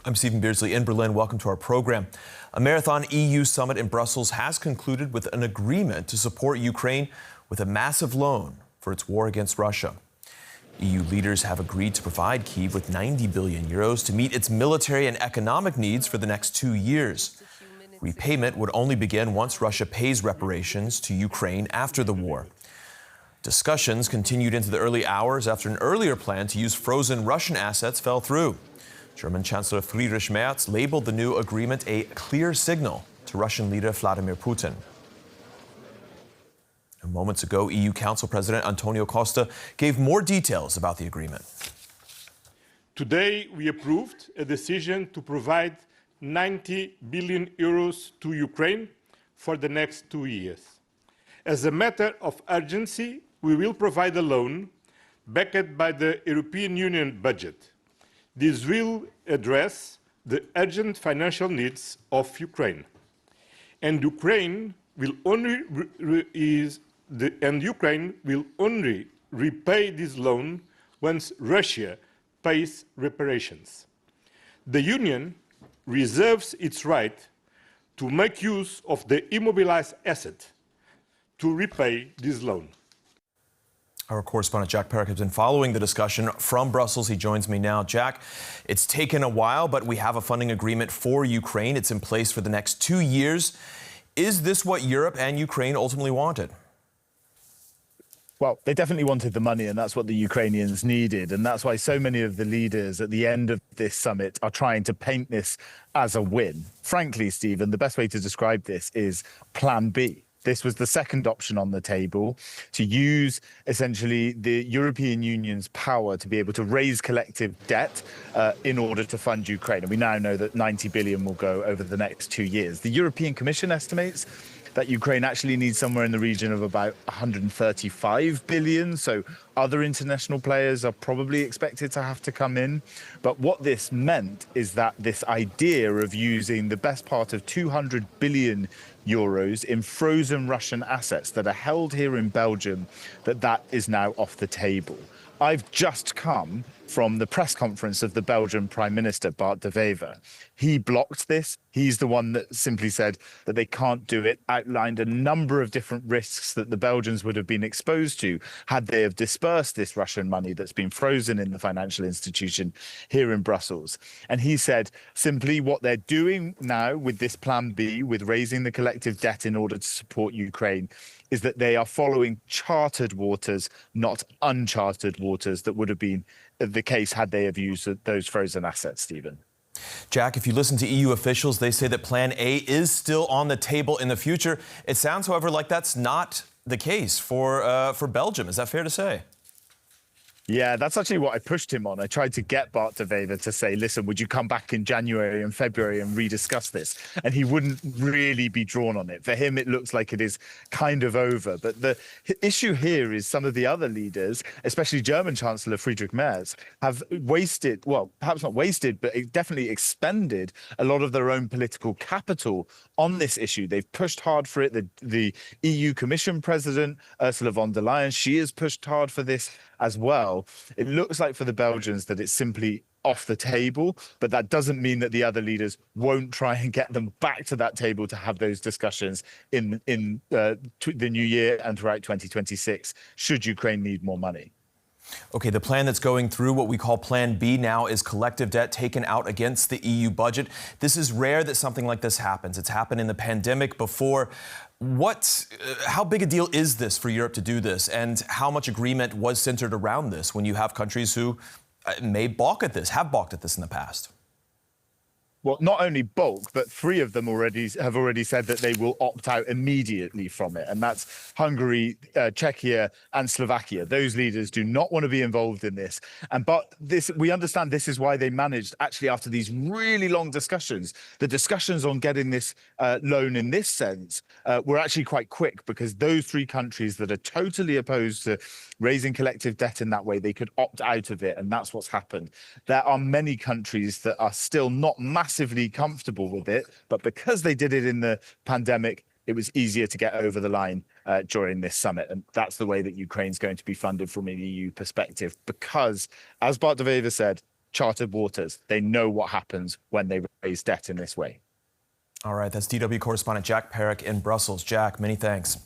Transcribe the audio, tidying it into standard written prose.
I'm Stephen Beardsley in Berlin. Welcome to our program. A marathon EU summit in Brussels has concluded with an agreement to support Ukraine with a massive loan for its war against Russia. EU leaders have agreed to provide Kyiv with 90 billion euros to meet its military and economic needs for the next 2 years. Repayment would only begin once Russia pays reparations to Ukraine after the war. Discussions continued into the early hours after an earlier plan to use frozen Russian assets fell through. German Chancellor Friedrich Merz labeled the new agreement a clear signal to Russian leader Vladimir Putin. Moments ago, EU Council President Antonio Costa gave more details about the agreement. Today, we approved a decision to provide 90 billion euros to Ukraine for the next 2 years. As a matter of urgency, we will provide a loan backed by the European Union budget. This will address the urgent financial needs of Ukraine. And Ukraine will only repay this loan once Russia pays reparations. The Union reserves its right to make use of the immobilized asset to repay this loan. Our correspondent Jack Parrock has been following the discussion from Brussels. He joins me now. Jack, it's taken a while, but we have a funding agreement for Ukraine. It's in place for the next 2 years. Is this what Europe and Ukraine ultimately wanted? Well, they definitely wanted the money, and that's what the Ukrainians needed. And that's why so many of the leaders at the end of this summit are trying to paint this as a win. Frankly, Stephen, the best way to describe this is Plan B. This was the second option on the table, to use essentially the European Union's power to be able to raise collective debt in order to fund Ukraine. And we now know that 90 billion will go over the next 2 years. The European Commission estimates that Ukraine actually needs somewhere in the region of about 135 billion. So other international players are probably expected to have to come in. But what this meant is that this idea of using the best part of 200 billion euros in frozen Russian assets that are held here in Belgium, that is now off the table. I've just come from the press conference of the Belgian Prime Minister, Bart de Wever. He blocked this. He's the one that simply said that they can't do it, outlined a number of different risks that the Belgians would have been exposed to had they have dispersed this Russian money that's been frozen in the financial institution here in Brussels. And he said simply what they're doing now with this Plan B, with raising the collective debt in order to support Ukraine, is that they are following chartered waters, not uncharted waters that would have been the case had they have used those frozen assets, Stephen. Jack, if you listen to EU officials, they say that Plan A is still on the table in the future. It sounds, however, like that's not the case for Belgium. Is that fair to say? Yeah, that's actually what I pushed him on. I tried to get Bart de Wever to say, listen, would you come back in January and February and rediscuss this? And he wouldn't really be drawn on it. For him, it looks like it is kind of over. But the issue here is some of the other leaders, especially German Chancellor Friedrich Merz, have wasted, well, perhaps not wasted, but definitely expended a lot of their own political capital on this issue. They've pushed hard for it. The EU Commission President, Ursula von der Leyen, she has pushed hard for this as well. It looks like for the Belgians that it's simply off the table, but that doesn't mean that the other leaders won't try and get them back to that table to have those discussions in the new year and throughout 2026, should Ukraine need more money. Okay, the plan that's going through, what we call Plan B now, is collective debt taken out against the EU budget. This is rare that something like this happens. It's happened in the pandemic before. How big a deal is this for Europe to do this? And how much agreement was centered around this when you have countries who may balk at this, have balked at this in the past? Well, not only bulk, but 3 of them have already said that they will opt out immediately from it. And that's Hungary, Czechia and Slovakia. Those leaders do not want to be involved in this. But we understand this is why they managed, actually, after these really long discussions, the discussions on getting this loan in this sense were actually quite quick, because those 3 countries that are totally opposed to raising collective debt in that way, they could opt out of it. And that's what's happened. There are many countries that are still not massively comfortable with it, but because they did it in the pandemic, it was easier to get over the line during this summit. And that's the way that Ukraine's going to be funded from an EU perspective, because, as Bart de Wever said, chartered waters. They know what happens when they raise debt in this way. All right, that's DW correspondent Jack Parrock in Brussels. Jack, many thanks.